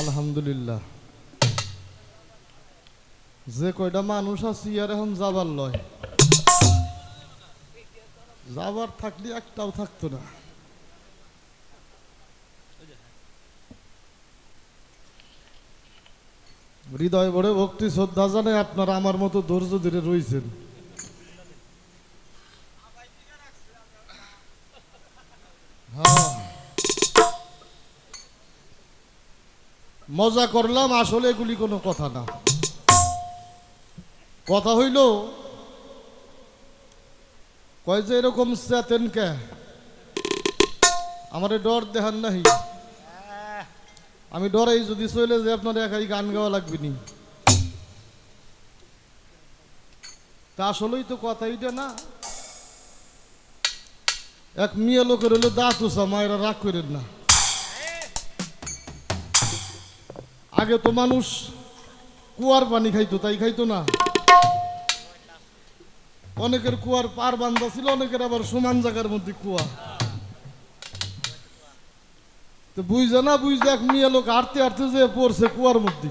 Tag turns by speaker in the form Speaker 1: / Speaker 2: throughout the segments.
Speaker 1: আলহামদুলিল্লাহ। যে কয়টা মানুষ আছি আর এখন যাবার লয়, যাবার থাকলে একটাও থাকতো না। হৃদয় ভরে ভক্তি শ্রদ্ধা জানে আপনারা আমার মতো ধৈর্য ধরে রয়েছেন। হ্যাঁ, মজা করলাম, আসলে এগুলি কোনো কথা না। কথা হইল কয় যে এরকম চেতেন কে, আমারে ডর দেখান নাহি। আমি ডরাই যদি চলে যে আপনার একাই গান গাওয়া লাগবে নি, তা আসলেই তো কথা এইটা না। এক মেয়ে লোকের হলো দাঁত উষা, মায়েরা রাগ করেন না। আগে তো মানুষ কুয়ার পানি খাইতো, তাই খাইতো না। অনেকের কুয়ার পার বান্ধা ছিল, অনেকের আবার সমান জায়গার মধ্যে কুয়া। তো বুঝে না বুঝে এক মেয়ে লোক হাঁটতে হাঁটতে যে পড়ছে কুয়ার মধ্যে,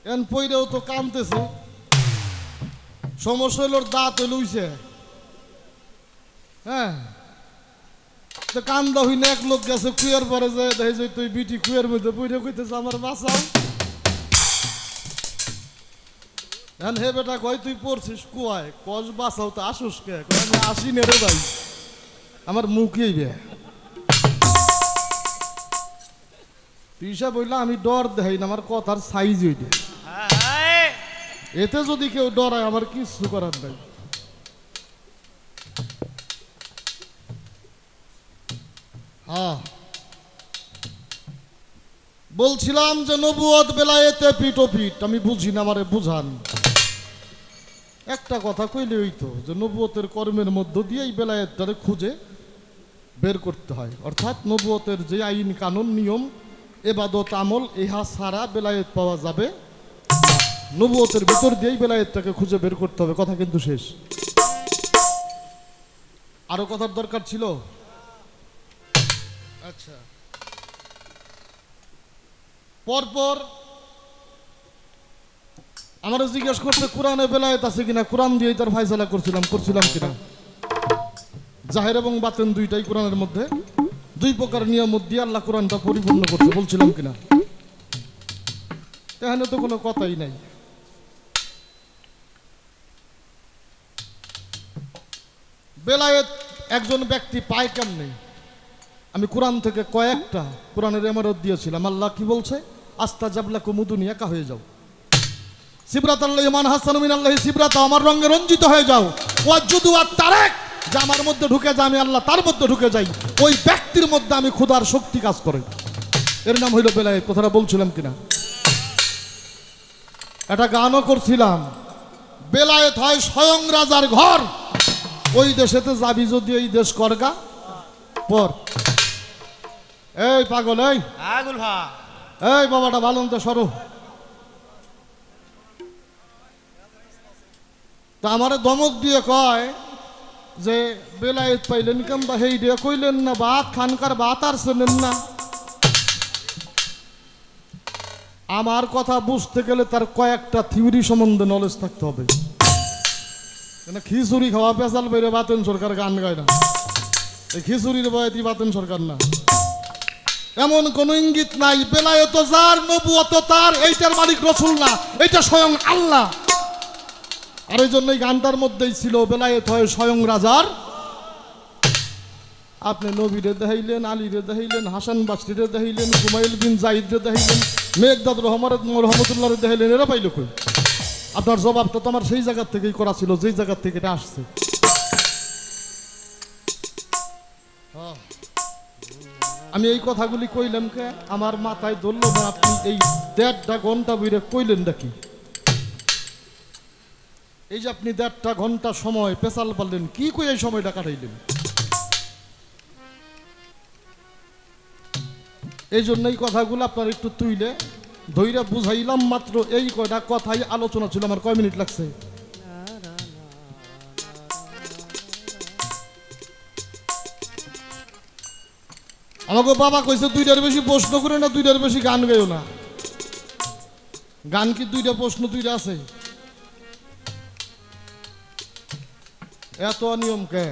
Speaker 1: এন পইরেও তো কামতেছে। সমস্যা হইল দাঁত লইছে। হ্যাঁ, তো কান্দা হই না। এক লোক গেছে কুয়ার পরে যায়, দেখে যে তুই বিটি কুয়ার মধ্যে পইরে কইতেছে আমার বাঁচাও। এখন হে বেটা কয় তুই পড়ছিস কুয়ায়, কস বাঁচাও তো আসুস কে? আমি আসি নে রে ভাই, আমার মুখেই বে পিসা বললাম আমি ডর দেখাই না, আমার কথার সাইজ হইলে। এতে যদি কেউ ডরায় আমার কিছু করার নাই। হ্যাঁ, বলছিলাম যে নবুয়ত বেলায়েতে পিটোপিট, আমি বুঝি না, আমারে বুঝান। একটা কথা কইলে হইতো যে নবুয়তের কর্মের মধ্য দিয়ে এই বেলায়েতটারে খুঁজে বের করতে হয়। অর্থাৎ নবুয়তের যে আইন কানুন নিয়ম এবাদত আমল, ইহা ছাড়া বেলায়েত পাওয়া যাবে না। নবুয়তের ভিতর দিয়েই বেলায়েতটাকে খুঁজে বের করতে হবে। কথা কিন্তু শেষ। আরো কথার দরকার ছিল। আচ্ছা, পরপর আমরা জিজ্ঞেস করতে কোরআনে বেলায়েত আছে কিনা, কোরআন দিয়ে তার ফায়সালা করছিলাম কিনা। জাহের এবং বাতেন দুইটাই কোরআনের মধ্যে, দুই প্রকার নিয়ম দিয়ে আল্লাহ কোরআনটা পরিপূর্ণ করছে, বলছিলাম কিনা। এখানে তো কোনো কথাই নাই। বেলায়েত একজন ব্যক্তি পায় কেমনে? আমি কোরআন থেকে কয়েকটা কোরআনের ইমারত দিয়েছিলাম। আল্লাহ কি বলছে? আস্তা জাবলা কুমুদুনি, একা হয়ে যাও। সিবরাত আল্লাহ মান হাসানু মিনাল্লাহি সিবরাতা, আমার রঙে রঞ্জিত হয়ে যাও। ওয়াজুদু আত তারেক, যে আমার মধ্যে ঢুকে যায় আমি আল্লাহ তার মধ্যে ঢুকে যাই, ওই ব্যক্তির মধ্যে আমি খোদার শক্তি কাজ করে। এর নাম হইল বেলায়েত। কথাটা বলছিলাম কিনা? একটা গানও করছিলাম। বেলায়েত হয় স্বয়ং রাজার ঘর, ওই দেশেতে যাবি যদি এই দেশ করগা পর। এই পাগল, এই বাবাটা ভালো তো সরো। তা আমারে ধমক দিয়ে কয় যে বেলায়েত পাইলেন কেন, বা হেই দিয়ে কইলেন না, বাত খানকার বাত আর শোনেন না। আমার কথা বুঝতে গেলে তার কয়েকটা থিওরি সম্বন্ধে নলেজ থাকতে হবে। খিচুড়ি খাওয়া পেঁচাল বেড়ে বাতেন সরকার গান গায় না, এই খিচুড়ির বয়তি বাতেন সরকার না, এমন কোন ইঙ্গিত নাই। বেলায়েত যার, নবুয়ত তার, এইটার মালিক রাসূল না, এটা স্বয়ং আল্লাহ। আর এই জন্য এই গানটার মধ্যেই ছিল বেলায়েত হয় স্বয়ং রাজার। আপনি নবীরে দেখাইলেন, আলীরে দেখাইলেন, হাসান বাসরিরে দেখাইলেন, কুমাইল বিন জাইদরে দেখাইলেন, মেঘদাদ রহমতুল্লাহরে দেখাইলেন, এরা পাইল কই? আপনার জবাবটা তো আমার সেই জায়গার থেকেই করা ছিল, যেই জায়গার থেকে এটা আসছে। আমি এই কথাগুলি কইলাম কে, আমার মাথায় ধরল না আপনি এই 1.5 ঘন্টা বইরে কইলেন নাকি? এই যে আপনি 1.5 ঘন্টা সময় পেশাল পারলেন, কি কই এই সময়টা কাটাইলেন? এই জন্য এই কথাগুলো আপনার একটু তুইলে ধৈর্য বুঝাইলাম। মাত্র এই কয়টা কথাই আলোচনা ছিল। আমার কয় মিনিট লাগছে? আমাকে বাবা কইছে দুইটার বেশি প্রশ্ন করে না, দুইটার বেশি গান গাইও না। গান কি দুইটা প্রশ্ন দুইটা আছে? এত অনিয়ম কে?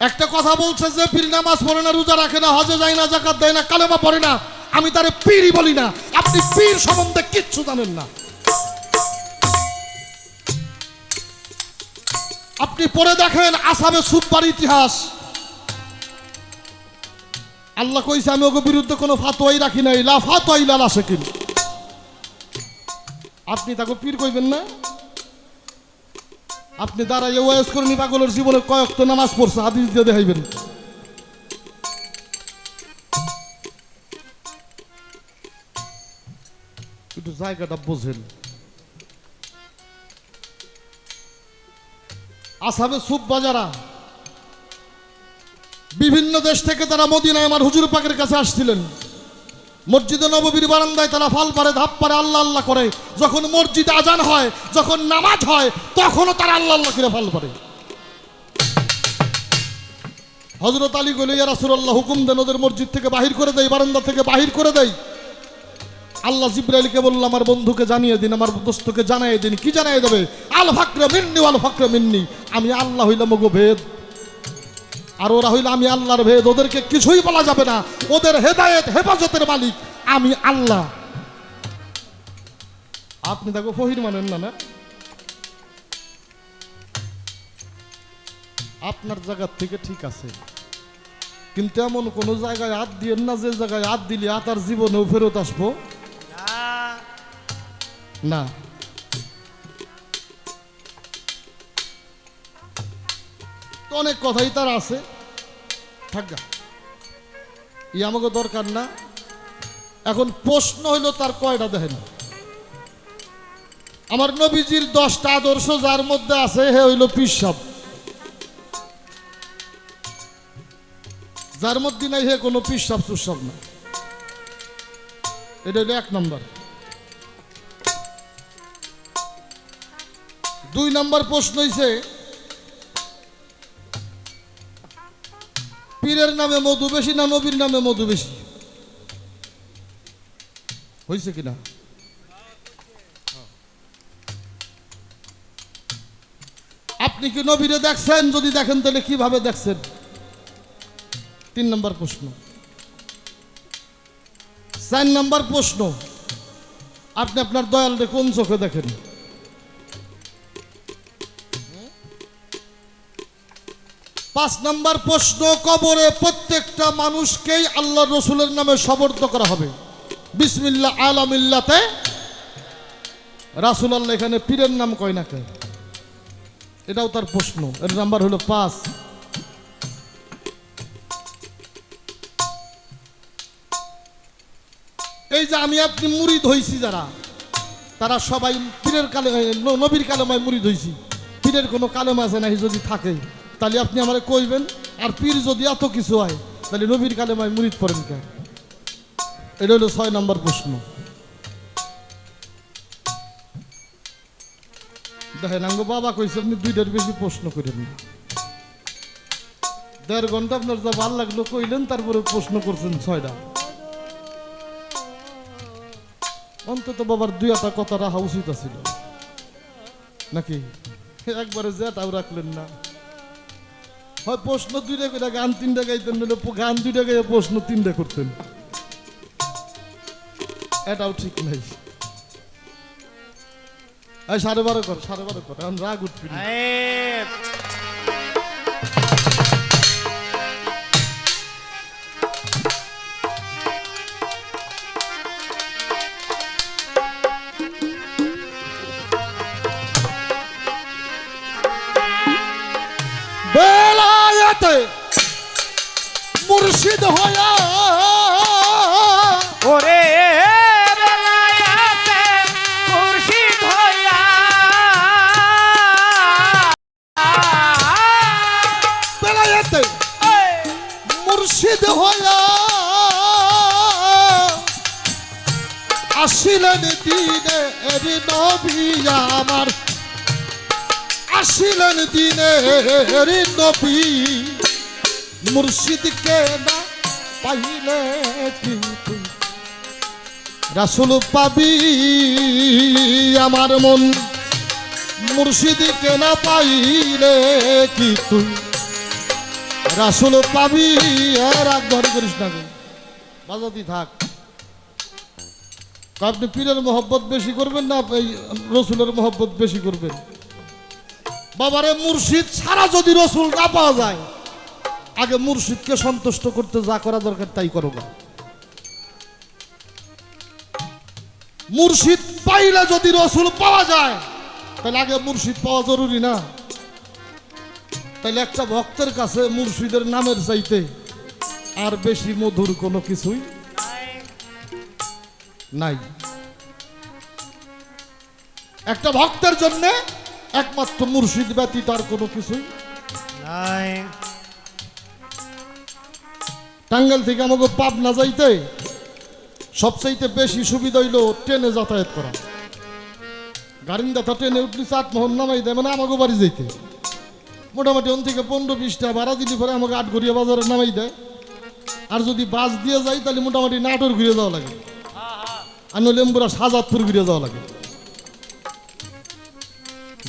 Speaker 1: একটা কথা বলছে যে পীর নামাজ পড়ে না, রোজা রাখে না, হজে যায় না, যাকাত দেয় না, কালেমা পড়ে না, আমি তারে পীরই বলি না। আপনি পীর সম্বন্ধে কিচ্ছু জানেন না। আপনি পড়ে দেখেন আসাবে সুব্বার ইতিহাস। আল্লাহ কইছে আমি ওকে বিরুদ্ধে কোনো ফাতোয়াই রাখি নাই, লা ফাতোয়া ইলা লা শাকিন। আপনি তাকে পীর কইবেন না? আপনি দাঁড়াইয়ে ওয়াজ করেনি পাগলের জীবনে কয়েকটা নামাজ পড়ছে, হাদিস দিয়ে দেখাইবেন। একটু জায়গাটা বোঝেন। আসাবে সুব্বা যারা বিভিন্ন দেশ থেকে তারা মদিনায় আমার হুজুর পাকের কাছে আসছিলেন। মসজিদে নববীর বারান্দায় তারা ফাল পারে, ধাপ পারে, আল্লাহ আল্লাহ করে। যখন মসজিদে আজান হয়, যখন নামাজ হয়, তখনও তারা আল্লাহ আল্লাহ করে ফাল পারে। হযরত আলী কইলেন ইয়া রাসূলুল্লাহ, হুকুম দেন ওদের মসজিদ থেকে বাহির করে দেই, বারান্দা থেকে বাহির করে দেই। আল্লাহ জিবরাইলকে বলল আমার বন্ধুকে জানিয়ে দিন, আমার দোস্তকে জানিয়ে দিন। কি জানিয়ে দেবে? আল ফাকরা মিন্নি ওয়াল ফাকরা মিন্নি। আমি আল্লাহ হইলাম ওগো ভেদ, আর ওরা হইল আমি আল্লাহর ভেদ। ওদেরকে কিছুই বলা যাবে না, ওদের হেদায়েত হেফাজতের মালিক আমি আল্লাহ। আপনি তাকে ফহির মানেন না? না, আপনার জায়গা থেকে ঠিক আছে, কিন্তু এমন কোন জায়গায় হাত দিয়েন না যে জায়গায় হাত দিলে আর জীবনেও ফেরত আসবো না। তো অনেক কথাই তার আছে, থাকা ই আমাকে দরকার না। এখন প্রশ্ন হইল তার কয়টা দেখেন। আমার নবীজির 10টা আদর্শ যার মধ্যে আছে হে হইল পিসাব, যার মধ্যে নাই হে কোনো পিসাব সুসাব না। এটা হইল 1 নম্বর। 2 নম্বর প্রশ্ন হইছে পীরের নামে মধু বেশি না নবীর নামে মধু বেশি? হয়েছে কিনা? আপনি কি নবীরে দেখছেন? যদি দেখেন তাহলে কিভাবে দেখছেন? 3 নম্বর প্রশ্ন। 4 নম্বর প্রশ্ন, আপনি আপনার দয়ালরে কোন চোখে দেখেন? 5 নম্বর প্রশ্ন, কবরে প্রত্যেকটা মানুষকেই আল্লাহ রসুলের নামে সবর্দ করা হবে। বিসমিল্লাহ আলা মিল্লাতে রাসূলুল্লাহ। এখানে পীরের নাম কয় না কেন? এটাও তার প্রশ্ন। এর নাম্বার হলো 5। এই যে আমি আপনি মুরিদ হইছি যারা, তারা সবাই পীরের নবীর কালেমায় মুরিদ হইছি। পীরের কোনো কালেমা আছে নাকি? যদি থাকে তাহলে আপনি আমারে কইবেন। আর পীর যদি এত কিছু হয় তাহলে নবীর কালেমায় মুরিদ পড়েন কেন? এটা হলো 6 নম্বর প্রশ্ন। দেখেন আঙ্গ বাবা কইছে আপনি 2টার বেশি প্রশ্ন করেন না। 1.5 ঘন্টা আপনার যা ভাল লাগলো কইলেন, তারপরে প্রশ্ন করছেন 6টা। অন্তত বাবার 2টা কথা রাখা উচিত ছিল নাকি? একবারে যেটাও রাখলেন না। হয় প্রশ্ন 2টা করে গান 3টা গাইতেন, গান 2টা গাইয়ে প্রশ্ন 3টা করতেন। এটাও ঠিক নাই। 12:30 কর, 12:30 কর, এখন রাগ উঠবি না। বেলায়েতে মুর্শিদ হয়া
Speaker 2: ওরে বেলায়েতে মুর্শিদ হইয়া,
Speaker 1: বেলায়েতে মুর্শিদ হয়া আসিলেন দিনে নবী আমার আসিলেন দিনের নবী মুর্শিদকে না পাইলে কি তুই রাসূল পাবি আমার মন মুর্শিদকে না পাইলে কি তুই রাসূল পাবি আর একবার করিস না বাজাতি থাক আপনি পীরের মহব্বত বেশি করবেন না এই রসুলের মহব্বত বেশি করবেন বাবারে মুর্শিদ ছাড়া যদি রসুল না পাওয়া যায় আগে মুর্শিদকে সন্তুষ্ট করতে যা করা দরকার তাই করো না মুর্শিদ পাইলে যদি রসুল পাওয়া যায় তাহলে আগে মুর্শিদ পাওয়া জরুরি না তাহলে একটা ভক্তের কাছে মুর্শিদের নামের চাইতে আর বেশি মধুর কোনো কিছুই নাই একটা ভক্তের জন্য একমাত্র মুর্শিদ ব্যতীত আর কোনো কিছুই
Speaker 2: নাই।
Speaker 1: টাঙ্গাইল থেকে আমাকে পাবনা যাইতে সবচাইতে বেশি সুবিধা হইল ট্রেনে যাতায়াত করা গাড়ির দেখা ট্রেনে উঠলি চাটমোহন নামাই দেয় মানে আমাকে বাড়ি যাইতে মোটামুটি ওন থেকে 15-20 টাকা ভাড়া দিলি পরে আমাকে আটঘরিয়া বাজারে নামাই দেয় আর যদি বাস দিয়ে যাই তাহলে মোটামুটি নাটোর ঘুরে যাওয়া লাগে আর নইলে এমপুরা শাহজাদপুর ঘুরে যাওয়া লাগে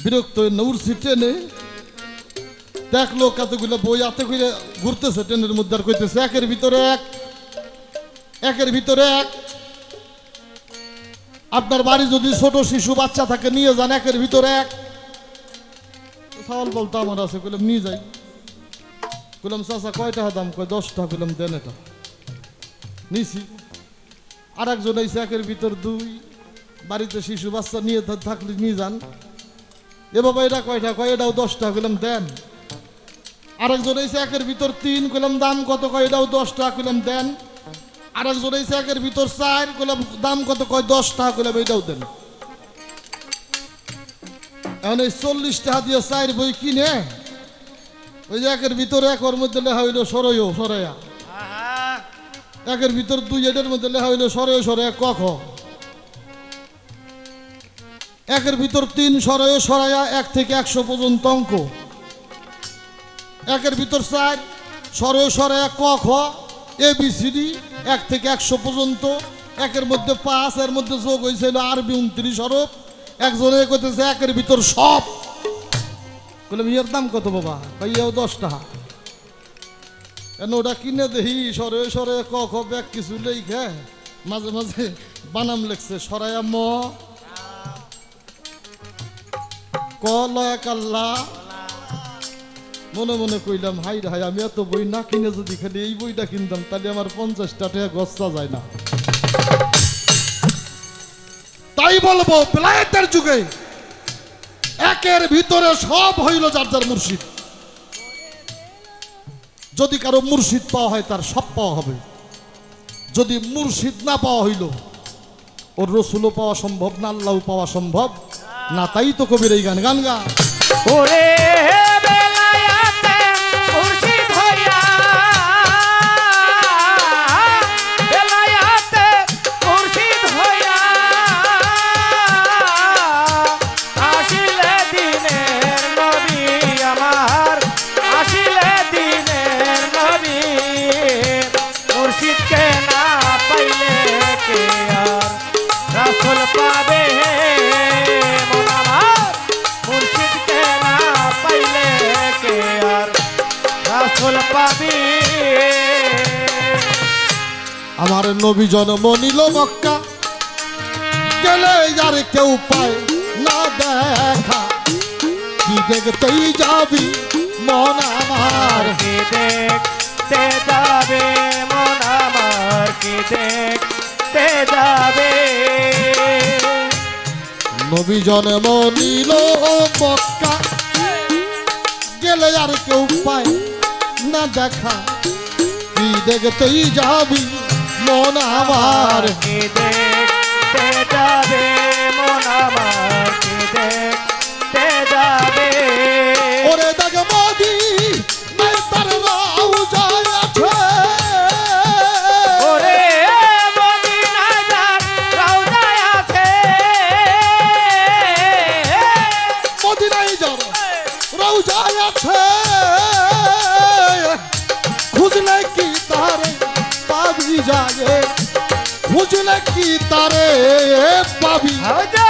Speaker 1: বিরক্ত উঠছি ট্রেনে দেখলো কতগুলো বই হাতে করে ঘুরতেছে ট্রেনের মধ্যে আর কইতেছে একের ভিতরে এক আপনার বাড়ি যদি ছোট শিশু বাচ্চা থাকে নিয়ে যান একের ভিতরে এক সওয়াল বলতো আমার আছে কইলাম নিয়ে যাই কইলাম চাচা কয় টাকা দাম কয় 10 টাকা কইলাম দেন এটা নিছি আর একজন এসে একের ভিতর 2 বাড়িতে শিশু বাচ্চা নিয়ে থাকলে নিয়ে যান এ বাবা এটা কয়টা কয় এটাও 10 টাকা কইলাম দেন আরেকজন এসে একের ভিতর 3 কইলাম দাম কত কয় এটাও 10 টাকা কইলাম দেন আরেকজন এসে একের ভিতর 4 কইলাম দাম কত কয় 10 টাকা কইলাম এটাও দেন এখন এই 40 টাকা দিয়ে 4 বই কিনে ওই যে একের ভিতরে একর মধ্যে লেখা হইলো সরয়া একের ভিতর 2 এটার মধ্যে লেখা হইলো সরয়া ক খ একের ভিতর 3 সরয়া 1 থেকে 100 পর্যন্ত অঙ্ক একের ভিতর 4 সরয়া ক খ ABCD 1 থেকে 100 পর্যন্ত একের মধ্যে 5 এর মধ্যে যোগ হয়েছিল আরবি 29 হরফ একজনে কইতেছে একের ভিতর সব বললাম ইয়ের দাম কত বাবা ভাইয়াও 10 টাকা কেন ওটা কিনে দেখি সরে ক খ ব্যাগ কিছু লেখে মাঝে মাঝে বানাম লেখছে সরায়া ম ক লয়া কাল্লা মনে মনে কইলাম হাই রে হাই আমি এত বই না কিনে যদি খালি এই বইটা কিনতাম তাহলে আমার 50 টাকা গচ্ছা যায় না তাই বলবো বেলায়েতের যুগে একের ভিতরে সব হইল যার যার মুর্শিদ যদি কারো মুর্শিদ পাওয়া হয় তার সব পাওয়া হবে যদি মুর্শিদ না পাওয়া হইল ওর রসুলও পাওয়া সম্ভব না আল্লাহ পাওয়া সম্ভব না তাই তো কবির এই গান গা
Speaker 2: ওরে বেলায়েতে মুর্শিদ হইয়া বেলায়েতে মুর্শিদ হইয়া আসিলে দিনের নবী আমার আসিলে দিনের নবী মুর্শিদকে না পাইলে কে আর রাসূল পাবে মন আমার মুর্শিদকে না পাইলে কে আর রাসূল পাবি
Speaker 1: আমার নবী জন্ম নিল মক্কা গেলে যার কেউ পায় না দেখা কি দেখতেই যাবি মন আমার
Speaker 2: কি দেখতে যাবে মন আমার কি দেখতে যাবে
Speaker 1: নবী জন্ম নিল মক্কা গেলে আর কেউ পায় না দেখা কি দেখতেই যাবি মন আমার
Speaker 2: কি দেখতে যাবে মন আমার কি দেখতে যাবে
Speaker 1: ওরে দেখ মোদি নাই তার রওজা আছে
Speaker 2: ওরে মদিনায় যার রওজায় আছে
Speaker 1: মদিনায় যাব আছে খুঁজলে কি তারে পাবি যায় খুঁজলে কি তারে পাবি
Speaker 2: হাওজা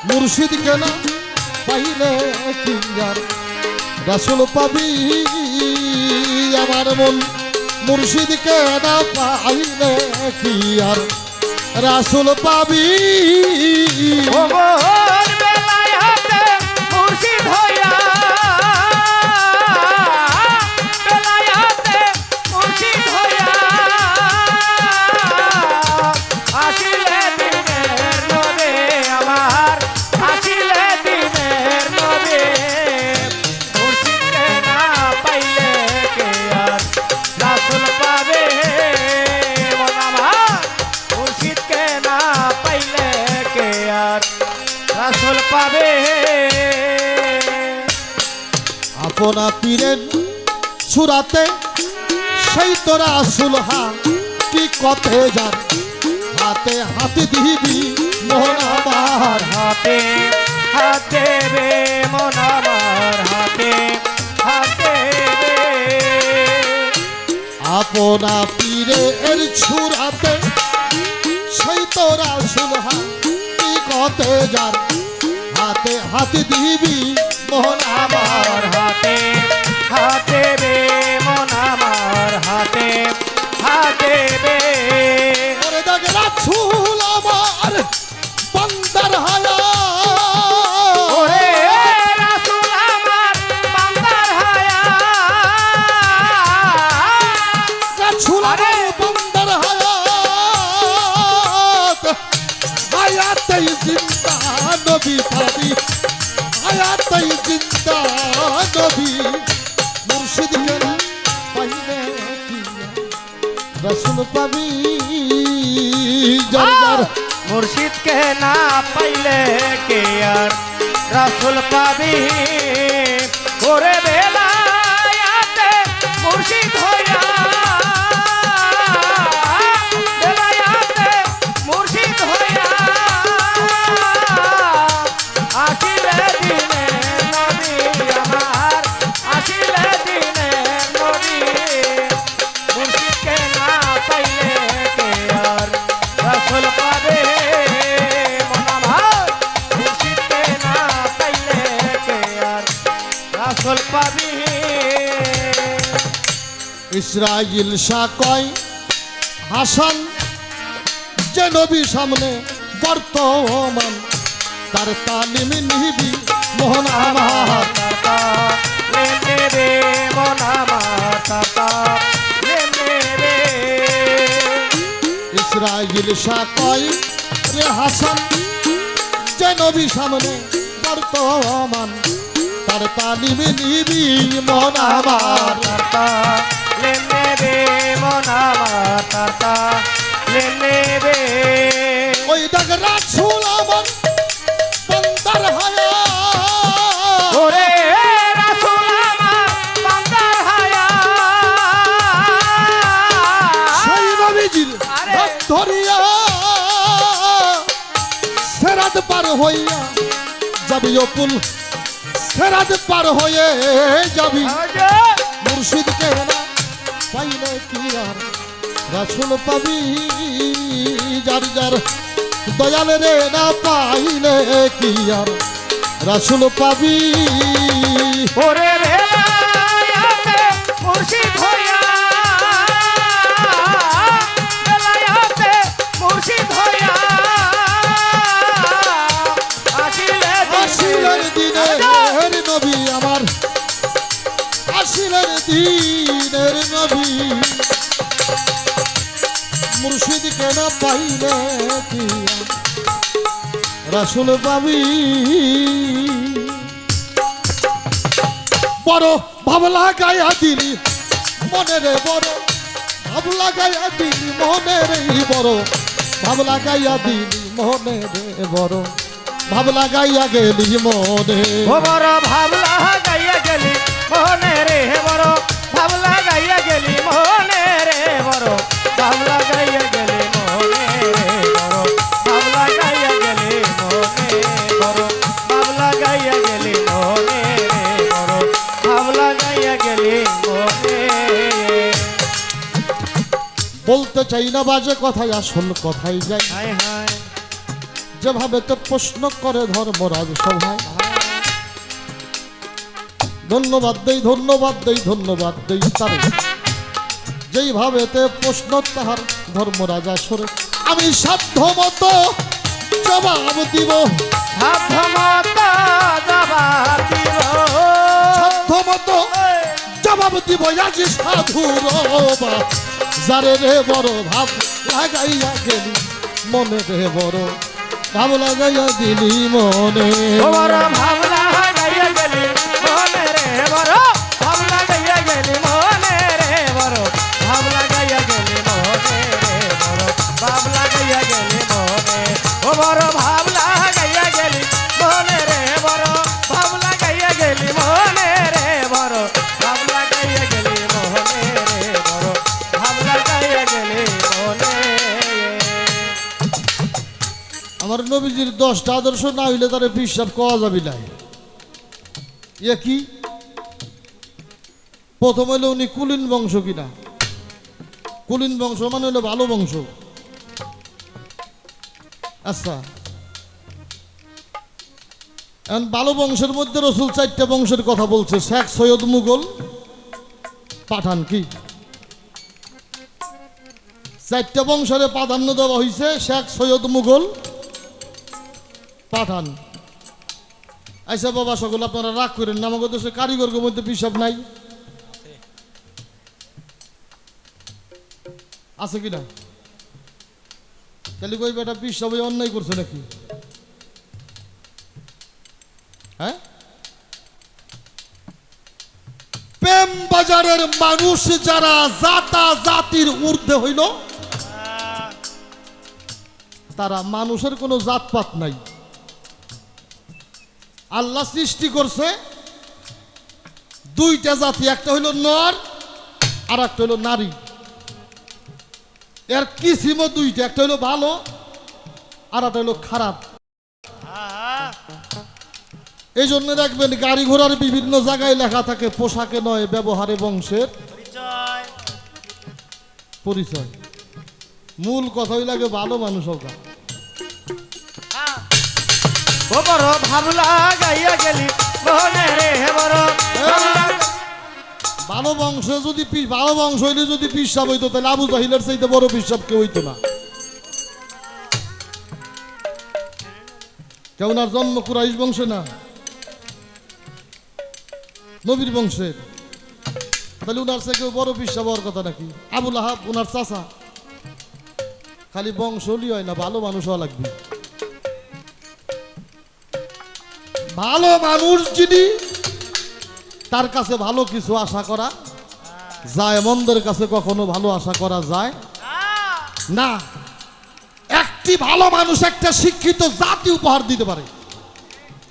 Speaker 1: মুর্শিদ কেনা পাইলে কি আর রাসূল পাবি আমার মন মুর্শিদ কেনা পাইলে কি আর রাসূল পাবি
Speaker 2: ও মোর বেলায়েতে মুর্শিদ হইয়া বেলায়েতে মুর্শিদ হইয়া আসিলে দিনের নবে আমার আসিলে দিনের নবে মুর্শিদকে না পাইলে কে আর রাসূল পাবে মন আমার মুর্শিদকে না পাইলে কে আর রাসূল পাবে
Speaker 1: আপনা পীরের সুরাতে সেই তোরা আসুল হা কি কথে যার হাতে হাতে দিবি মোহন আমার
Speaker 2: হাতে হাত দেবে মন আমার হাতে হাত দেবে
Speaker 1: আপনা পীরের সুরাতে সেই তোরা আসুল হা কি কথে যার হাতে হাতে দিবি মোহন আমার
Speaker 2: আমার হাতে হাত দেবে মন আমার হাতে হাত দেবে
Speaker 1: ওরে দাগে রাসূল আমার বান্দার হায়া
Speaker 2: ওরে রাসূল আমার বান্দার হায়া
Speaker 1: রাসূল আমার বান্দার হায়াত হায়াতেই জিন্দা নবী পাবি হায়াতেই জিন্দা নবী মুর্শিদ কেন পাইলে কি রাসূল পাবি যার যার
Speaker 2: মুর্শিদকে না পাইলে কে আর রাসূল পাবি ওরে বেলায়াতে মুর্শিদ হইয়া বেলায়াতে মুর্শিদ হইয়া আসিলে দিনের নবী আমার আসিলে দিনের নবী মুর্শিদকে না পাইলে কে আর রাসূল পাবে মন আমার মুর্শিদকে না পাইলে কে আর রাসূল পাবি
Speaker 1: ইসরাইল শাহ কয় হাসান যে নবী সামনে বর্তমান তার তালিম নিবি মোহন আমার
Speaker 2: তাতা লেনে রে মন আমার তাতা লেনে রে
Speaker 1: ইসরাইল শাহ কয় রে হাসান যে নবী সামনে বর্তমান তার তালিম নিবি মোহন আমার
Speaker 2: তাতা লেনে রে মন আমার তাতা লেনে রে
Speaker 1: ওই দেখ রাসূল আমার বান্দার হায়া
Speaker 2: ওরে রাসূল আমার বান্দার হায়া
Speaker 1: সেই নবীজির
Speaker 2: আরে!
Speaker 1: হাত ধরিয়া সেরাত পার হইয়া যাবি অপুল সেরাত পার হয়ে যাবি
Speaker 2: হাওজা
Speaker 1: মুর্শিদকে না পাইলে কি আর রাসূল পাবি যার যার দয়াল রে না পাইলে কি আর রাসূল পাবি
Speaker 2: ওরে বেলায়াতে মুর্শিদ হইয়া বেলায়াতে মুর্শিদ হইয়া আসিলে
Speaker 1: আসিলের দিনের নবী আমার আসিলের দিনের নবী মুর্শিদ কেন পাইলে কি রাসূল পাবি বড় ভাবলা গায়া দিলি মনে রে বড় ভাবলা গায়া দিলি মনে রে বড় ভাবলা গায়া দিলি মনে রে বড় ভাবলা গাইয়া গেলি মনে
Speaker 2: ও বড় ভাবলা গাইয়া গেলি মনে রে বড় ভাবলা গাইয়া গেলি মনে রে বড় ভাবলা গাইয়া গেলি মনে রে বড় ভাবলা গাইয়া গেলি মনে বড় ভাবলা গাইয়া গেলি মনে রে বড় ভাবলা
Speaker 1: বলতে চাই না বাজে কথায়, আসল কথাই যাই।
Speaker 2: হায় হায়
Speaker 1: যেভাবে তো প্রশ্ন করে ধর্মরাজ সভায়, ধন্যবাদ দেই ধন্যবাদ দেই ধন্যবাদ দেই তারে, যেইভাবে তে প্রশ্ন তাহার ধর্মরাজ আসরে। আমি সাধ্য মতো জবাব দিব,
Speaker 2: সাধ্যমত জবাব দিব,
Speaker 1: সাধ্য মতো জবাব দিব আজি সাধুর বা, যারে রে বড় ভাব লাগাইয়া গেলি মনে রে বড় ভাব লাগাইয়া দিলি মনে।
Speaker 2: ও বড় ভাবলা গাইয়া গেলি মনে রে বড়, ভাবলা গাইয়া গেলি মনে রে বড়, ভাবলা গাইয়া গেলি মনে রে বড়, ভাবলা গাইয়া গেলি মনে। ও বড় ভাবলা গাইয়া গেলি মনে রে বড়, ভাবলা গাইয়া গেলি মনে রে বড়, ভাবলা গাইয়া গেলি মনে রে বড়, ভাবলা গাইয়া গেলি মনে।
Speaker 1: আমার নবীজির 10টা আদর্শ না হইলে তারে বিশ্বাস করা যাবে না। ইয়ে কি? প্রথম হইলে উনি কুলীন বংশ কিনা, কুলীন বংশ মানে হইলো ভালো বংশ। আচ্ছা, এখন ভালো বংশের মধ্যে রসুল 4টা বংশের কথা বলছে, শেখ সৈয়দ মুঘল পাঠান। কি 4টা বংশের প্রাধান্য দেওয়া হয়েছে, শেখ সৈয়দ মুঘল পাঠান। আচ্ছা বাবা সকল আপনারা রাগ করেন না, আমাদের দেশে কারিগরের মধ্যে পিসাব নাই আছে কিনা? তাহলে কই বেটা পিসাবে অন্যায় করছে নাকি? হ্যাঁ, প্রেম বাজারের মানুষ যারা জাতা জাতির ঊর্ধ্বে হইল, তারা মানুষের কোনো জাতপাত নাই। আল্লাহ সৃষ্টি করছে 2টা জাতি, একটা হইল নর আর একটা হইল নারী। এর কিসিমও 2টা, একটা হইল ভালো আর একটা হইল খারাপ। এই জন্য দেখবেন গাড়ি ঘোড়ার বিভিন্ন জায়গায় লেখা থাকে পোশাকে নয় ব্যবহারে বংশের পরিচয়। মূল কথাই লাগে ভালো মানুষ হোক।
Speaker 2: ও বড় ভাবলা গাইয়া গেলি মনে রে বড়,
Speaker 1: ভালো বংশ যদি ভালো বংশ হইলে যদি পিসাব হইতো, তাহলে আবু জাহিলের চাইতে বড় পিসাব কেউ হইতো না। কেউ আর জন্ম কুরাইশ বংশে না, নবীর বংশের, তাহলে উনার সে কেউ বড় পিসাব হওয়ার কথা নাকি? আবুল আহাব উনার চাচা। খালি বংশ হলি হয় না, ভালো মানুষ হওয়া লাগবে। ভালো মানুষ যিনি, তার কাছে ভালো কিছু আশা করা যায়, মন্দের কাছে কখনো ভালো আশা করা যায় না। একটি ভালো মানুষ একটা শিক্ষিত জাতি উপহার দিতে পারে,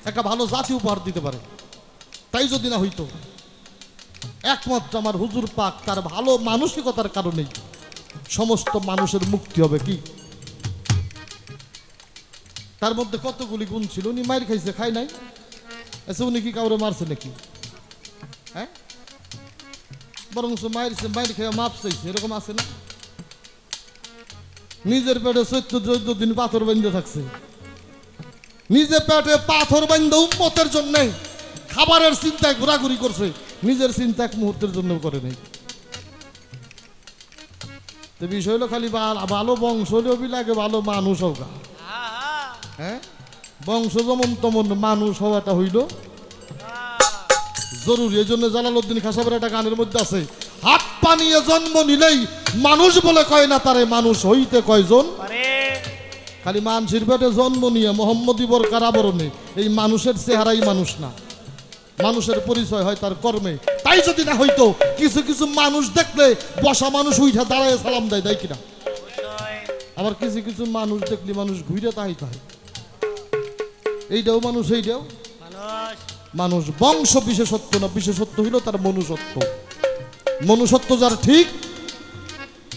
Speaker 1: একটা ভালো জাতি উপহার দিতে পারে। তাই যদি না হইতো, একমাত্র আমার হুজুর পাক তার ভালো মানসিকতার কারণেই সমস্ত মানুষের মুক্তি হবে। কি তার মধ্যে কতগুলি গুণ ছিল। উনি মায়ের খাইছে, খাই নাই? আচ্ছা, উনি কি কাউরে মারছে নাকি? হ্যাঁ, বরং মায়ের খেয়ে মাপ চাইছে, এরকম আছে না? নিজের পেটে 14 দিন পাথর বান্ধে থাকছে, নিজের পেটে পাথর বান্ধে উম্মতের জন্য খাবারের চিন্তায় ঘোরাঘুরি করছে, নিজের চিন্তা এক মুহূর্তের জন্য করে নেই। তো বিষয় হলো খালি ভালো বংশ হলেও লাগে ভালো মানুষ হোক। হ্যাঁ, বংশ যেমন তেমন মানুষ হওয়াটা হইল জরুরি। এই জন্য জালালউদ্দিন খাসাবের একটা গানের মধ্যে আছে, হাত পা নিয়ে জন্ম নিলেই মানুষ বলে কয় না তারে মানুষ হইতে কয়জন। খালি মানুষের পেটে জন্ম নিয়ে মোহাম্মদী বরকার আবরণে এই মানুষের চেহারাই মানুষ না, মানুষের পরিচয় হয় তার কর্মে। তাই যদি না হইতো, কিছু কিছু মানুষ দেখলে বসা মানুষ উঠা দাঁড়ায় সালাম দেয়, দেয় কিনা? আবার কিছু কিছু মানুষ দেখলে মানুষ ঘুরে তাইতে হয়, এইটাও মানুষ, এইটাও মানুষ। বংশ বিশেষত্ব না, বিশেষত্ব হইল তার মনুষ্যত্ব। মনুষ্যত্ব যার ঠিক,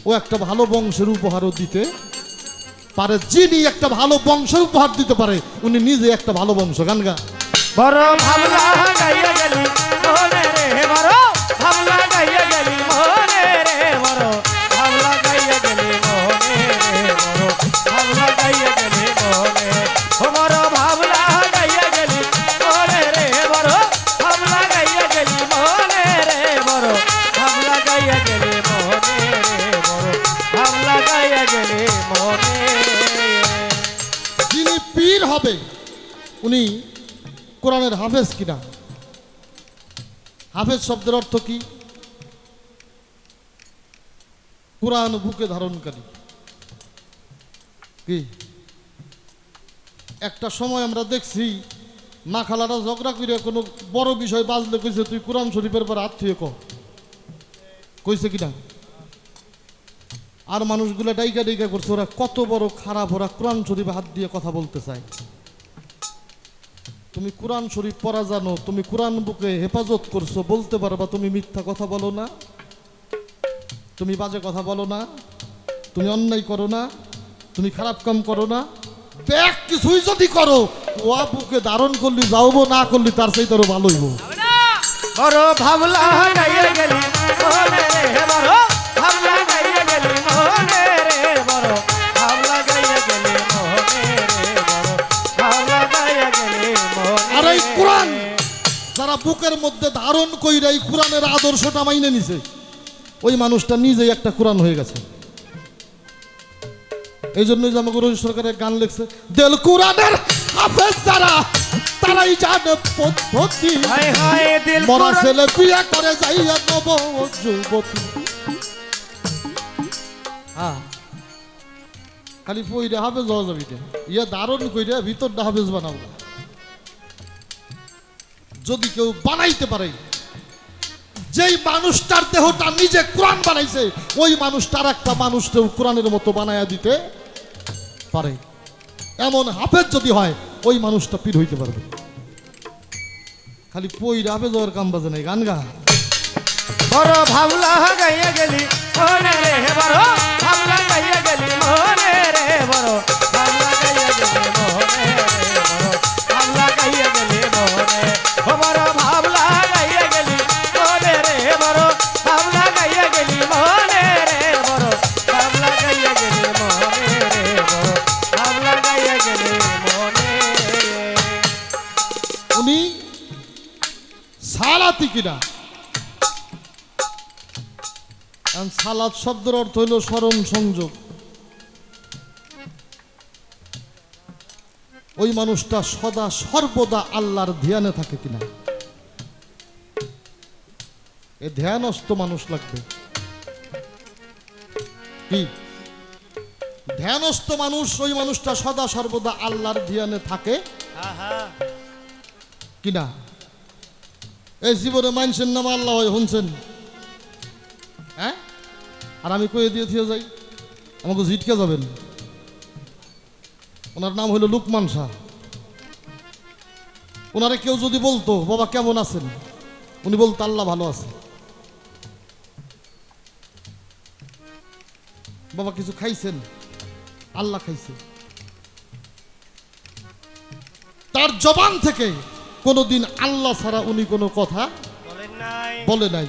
Speaker 1: ও একটা ভালো বংশের উপহারও দিতে পারে। যিনি একটা ভালো বংশের উপহার দিতে পারে, উনি নিজে একটা ভালো বংশ। গান গা।
Speaker 2: বড় ভাবলা গাইয়া গেলি মনে রে বড়, ভাবলা গাইয়া গেলি মনে রে বড়, ভাবলা গাইয়া গেলি
Speaker 1: পীর হবে উনি কোরআনের হাফেজ কিনা? হাফেজ শব্দের অর্থ কি? কোরআন বুকে ধারণকারী। কি একটা সময় আমরা দেখছি মা খালারা ঝগড়া করে কোনো বড় বিষয় বাজলে কইছে তুই কোরআন শরীফের পর আত্মীয় কইছে কিনা? আর মানুষগুলো ডাইকা ডাইকা করছে ওরা কত বড় খারাপ, ওরা কোরআন শরীফে হাত দিয়ে কথা বলতে চায়। তুমি কোরআন শরীফ পড়া জানো, তুমি কোরআন বুকে হেফাজত করছো, বলতে পারবা তুমি মিথ্যা কথা বলো না, তুমি বাজে কথা বলো না, তুমি অন্যায় করো না, তুমি খারাপ কাম করো না। দেখ কিছুই যদি করো ওয়া বুকে ধারণ করলি যাওবো, না করলি তার সেই তোর ভালো হইব।
Speaker 2: বড় ভাবলা গাইয়া গেলি মনে রে বড় ভাবলা গাইয়া গেলি মনে রে বড় ভাবলা গাইয়া গেলি মনে রে বড় ভাবলা গাইয়া গেলি মনে।
Speaker 1: আর এই কোরআন যারা বুকের মধ্যে ধারণ কইরা এই কোরআনের আদর্শটা মাইনে নিছে, ওই মানুষটা নিজেই একটা কোরআন হয়ে গেছে। এই জন্যই যে আমাকে রোজ সরকারের গান লিখছে, দেল কোরআনের হাফেজ যারা তারাই জানে পদ্ধতি,
Speaker 2: হায় হায় দিল
Speaker 1: মরা
Speaker 2: কোরআন
Speaker 1: ছেলে বিয়ে করে যাইয়া নব যুবতী। হ্যাঁ খালি পইরা হাফেজ হওয়া যাবি না, ইয়া ধারণ কইরা ভিতরটা হাফেজ বানাবো। যদি কেউ বানাইতে পারে, যেই মানুষটার দেহটা নিজে কোরআন বানাইছে ওই মানুষটার একটা মানুষটাও কোরআনের মতো বানায়া দিতে পারে, এমন হাফেজ যদি হয় ওই মানুষটা পীর হইতে পারবে। খালি পইরা হাফেজ হওয়ার কাম বাজে নাই, গান গা।
Speaker 2: বড় ভাবলা গাইয়া গেলি মনে রে বড় ভাবলা গাইয়া গেলি মনে রে বড় ভাবলা গাইয়া গেলি মনে রে বড় ভাবলা গাইয়া গেলি মনে ও বড় ভাবলা গাইয়া গেলি মনে রে বড় ভাবলা গাইয়া গেলি মনে রে বড় ভাবলা গাইয়া গেলি মনে রে বড় ভাবলা গাইয়া গেলি মনে।
Speaker 1: উনি সালাতি কিনা? সালাত শব্দের অর্থ হইল স্মরণ সংযোগ। ওই মানুষটা সদা সর্বদা আল্লাহর ধ্যানে থাকে কিনা? এ ধ্যানস্থ মানুষ লাগবে। কি ধ্যানস্থ মানুষ? ওই মানুষটা সদা সর্বদা আল্লাহর ধ্যানে থাকে কিনা? এই জীবনে মানুষের নাম আল্লাহ হয় শুনছেন? হ্যাঁ, আর আমি কয়ে দিয়ে থিয়ে যাই, আমাকে জিটকে যাবেন। ওনার নাম হলো লুকমান শাহ। ওনারে কেউ যদি বলতো বাবা কেমন আছেন, উনি বলতো আল্লাহ ভালো আছে। বাবা কিছু খাইছেন, আল্লাহ খাইছে। তার জবান থেকে কোনোদিন আল্লাহ ছাড়া উনি কোনো কথা বলে নাই।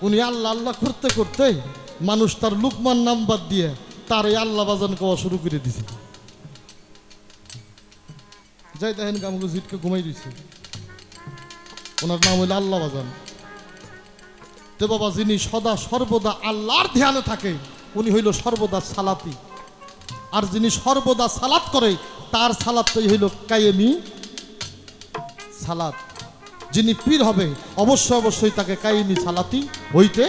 Speaker 1: উনি আল্লাহ আল্লাহ করতে করতে মানুষ তার লুকমান নাম বাদ দিয়ে তার এই আল্লাহ বাজান খাওয়া শুরু করে দিছে। যাই দেখেন আমাকে জিটকে ঘুমাই দিছে। ওনার নাম হইল আল্লাহ বাজান। তো বাবা যিনি সদা সর্বদা আল্লাহর ধ্যানে থাকে উনি হইল সর্বদা সালাতি। আর যিনি সর্বদা সালাত করে তার সালাতটাই হইল কায়েমি সালাত। যিনি পীর হবে অবশ্যই অবশ্যই তাকে কায়েমি সালাতি হইতে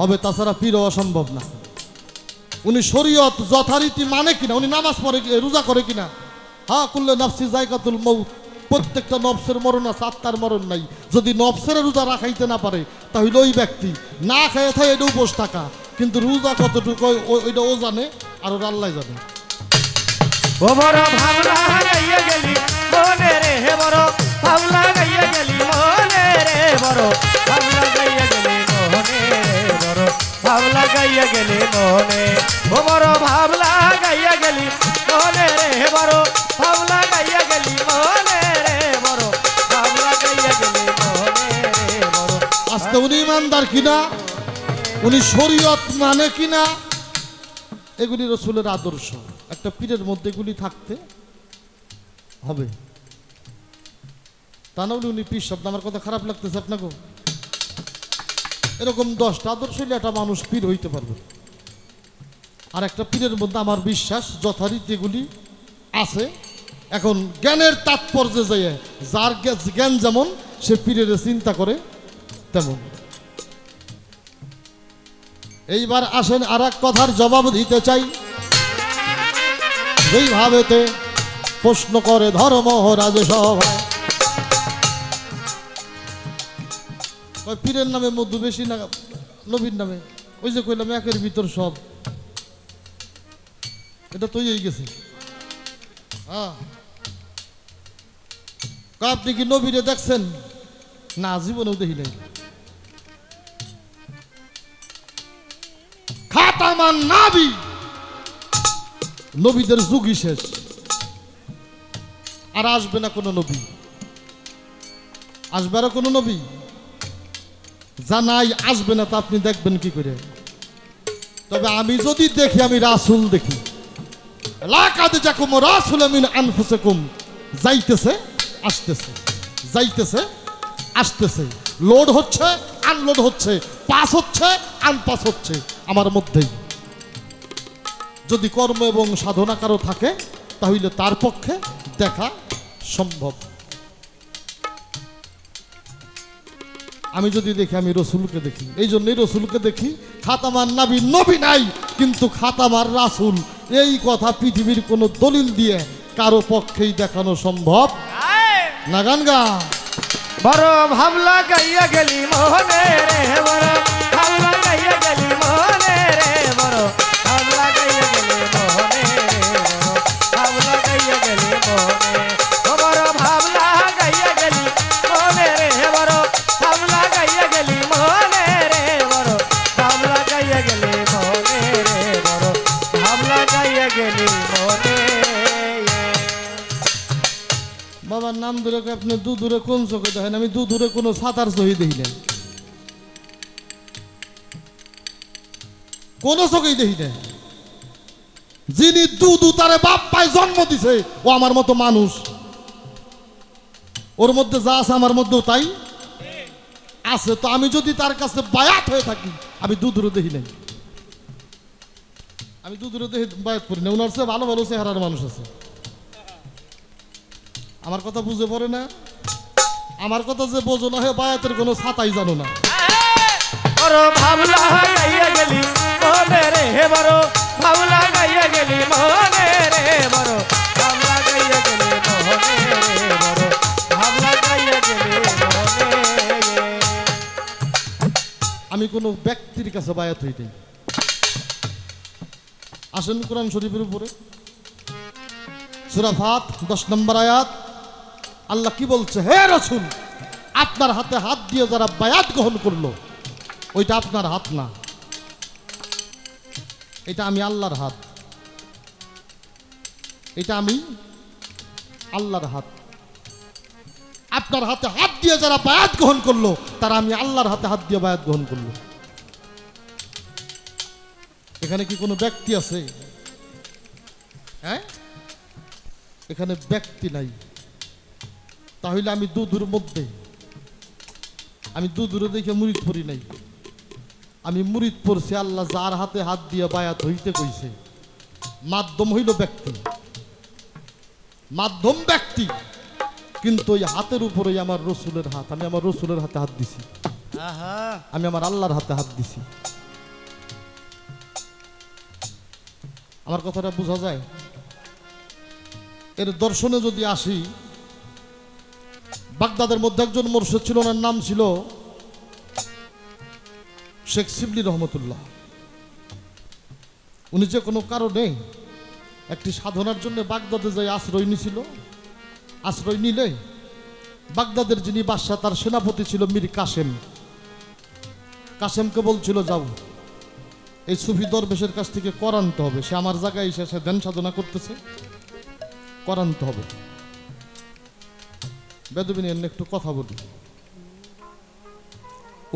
Speaker 1: হবে, তাছাড়া পীর হওয়া সম্ভব না। উনি শরীয়ত যথারীতি মানে কিনা, উনি নামাজ পড়ে রোজা করে কিনা? হ্যাঁ, কুল্লে নাফসি জায়গাতুল মউত, প্রত্যেকটা নফসের মরণ আছে, আত্মার মরণ নাই। যদি নফসের রোজা রাখাইতে না পারে তাহলে ওই ব্যক্তি না খেয়ে থাকে এটা উপোস থাকা, কিন্তু রোজা কতটুকু ওইটা ও জানে আর ওর আল্লাহ জানে।
Speaker 2: ও বড় ভাবলা গাইয়া গেলি মনে রে বড় ভাবলা গাইয়া গেলি মনে রে বড় ভাবলা গাইয়া গেলি মনে রে বড় ভাবলা গাইয়া গেলি মনে। ও বড় ভাবলা গাইয়া গেলি মনে রে বড় ভাবলা গাইয়া গেলি মনে রে বড় ভাবলা গাইয়া গেলি মনে রে বড়।
Speaker 1: আজকে উনি ইমানদার কিনা, উনি শরীয়ত মানে কিনা, এগুলি রসুলের আদর্শ। একটা পীরের মধ্যে এগুলি থাকতে হবে, তা না হলে উনি পীর শব্দ। আমার কথা খারাপ লাগতেছে আপনাকে? এরকম 10টা আদর্শ হলে একটা মানুষ পীর হইতে পারবে। আর একটা পীরের মধ্যে আমার বিশ্বাস যথারীতি এগুলি আছে এখন জ্ঞানের তাৎপর্যে যায় যার জ্ঞান যেমন সে পীরের চিন্তা করে তেমন। এইবার আসেন আর এক কথার জবাব দিতে চাই। যেইভাবেতে প্রশ্ন করে ধর্ম রাজসভায়, পীরের নামে মধু বেশি না নবীর নামে? ওই যে কইলাম একের ভিতর সব, এটা তো হয়ে গেছে। হ্যাঁ, আপনি কি নবীরে দেখছেন? না, জীবনেও দেখি নাই। খাতামান নাবি, নবীদের যুগই শেষ, আর আসবে না কোনো নবী। আসবে আর কোনো নবী? জানাই আসবে না, তা আপনি দেখবেন কি করে? তবে আমি যদি দেখি, আমি রাসূল দেখি। লাকাদ জাকুম রাসূলুম মিন আনফুসিকুম, যাইতেছে আসতেছে, যাইতেছে আসতেছে, লোড হচ্ছে আনলোড হচ্ছে, পাস হচ্ছে আনপাস হচ্ছে আমার মধ্যেই। যদি কর্ম এবং সাধনা কারো থাকে তাহলে তার পক্ষে দেখা সম্ভব। আমি যদি দেখি, আমি রসুলকে দেখি, এই জন্যই রসুলকে দেখি। খাতামার নাবি, নবী নাই কিন্তু খাতামার রাসূল, এই কথা পৃথিবীর কোনো দলিল দিয়ে কারো পক্ষেই দেখানো সম্ভব না। গান গা
Speaker 2: বড় ভাবলা গাইয়া গেলি মোহনে রে, বড় ভাবলা গাইয়া গেলি মোহনে রে, বড় ভাবলা গাইয়া গেলি মোহনে রে, বড় ভাবলা গাইয়া গেলি মোহনে, ও বড় ভাবলা গাইয়া গেলি মোহনে রে, বড় ভাবলা গাইয়া গেলি মোহনে রে, বড় ভাবলা গাইয়া গেলি মোহনে রে, বড় ভাবলা গাইয়া গেলি মোহনে।
Speaker 1: বাবার নাম ধরে আপনি দূরে কোন চোখে দেখেন? আমি দূরে কোনো সাঁতার সহি দেখি না, কোন চোখেই দেখি না। যিনি তারে বাপ পায় জন্ম দিছে, ও আমার মতো মানুষ, ওর মধ্যে যা আছে আমার মধ্যেও তাই আছে। তো আমি যদি তার কাছে বায়াত হয়ে থাকি, আমি দূরে দেখি নাই, আমি দূরে দেখে বায়াত করি না। ওনার চেয়ে ভালো ভালো চেহারার মানুষ আছে। আমার কথা বুঝে পড়ে না? আমার কথা যে বোঝো না, হে বায়াতের কোনো ছাতাই জানো না।
Speaker 2: বড় ভাবলা গাইয়া গেলি মোহনে রে, বড় ভাবলা গাইয়া গেলি মোহনে রে, বড় ভাবলা গাইয়া গেলি মোহনে রে, বড় ভাবলা গাইয়া গেলি মোহনে।
Speaker 1: আমি কোনো ব্যক্তির কাছে বায়াত হইতে। আসেন কোরআন শরীফের উপরে, সূরা ফাত 10 নম্বর আয়াত। আল্লাহ কি বলছে? হে রাসূল, আপনার হাতে হাত দিয়ে যারা বায়াত গ্রহণ করলো, ওইটা আপনার হাত না, এটা আমি আল্লাহর হাত, এটা আমি আল্লাহর হাত। আপনার হাতে হাত দিয়ে যারা বায়াত গ্রহণ করলো, তারা আমি আল্লাহর হাতে হাত দিয়ে বায়াত গ্রহণ করলো। এখানে কি কোনো ব্যক্তি আছে? হ্যাঁ, এখানে ব্যক্তি নাই। তাহলে আমি দুধুর মধ্যে, আমি দুধুরে দেখে মুরিদ পড়ি নাই, আমি মুরিদ পড়ছি আল্লাহ যার হাতে হাত দিয়ে বায়াত হইতে কইছে। মাধ্যম হইল ব্যক্তি, মাধ্যম ব্যক্তি, কিন্তু ওই হাতের উপরেই আমার রসুলের হাত। আমি আমার রসুলের হাতে হাত দিছি, আমি আমার আল্লাহর হাতে হাত দিছি। আমার কথাটা বোঝা যায়? এর দর্শনে যদি আসি, বাগদাদের মধ্যে একজন মুর্শিদ ছিল, ওনার নাম ছিল শেখ শিবলি রহমতুল্লাহ। উনি যে কোনো কারণে একটি সাধনার জন্য বাগদাদে যাই আশ্রয় নিছিল। আশ্রয় নিলে বাগদাদের যিনি বাদশা, তার সেনাপতি ছিল মীর কাসেম। কাসেমকে বলছিল, যাও এই সুফি দরবেশের কাছ থেকে করানতে হবে, সে আমার জায়গায় এসে সে ধ্যান সাধনা করতেছে, করানতে হবে। বেদবিনী এনে একটু কথা বলি।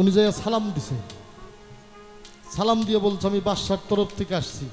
Speaker 1: উনি যাইয়া সালাম দিছে, সালাম দিয়ে বলছে, আমি বাদশার তরফ থেকে আসছি।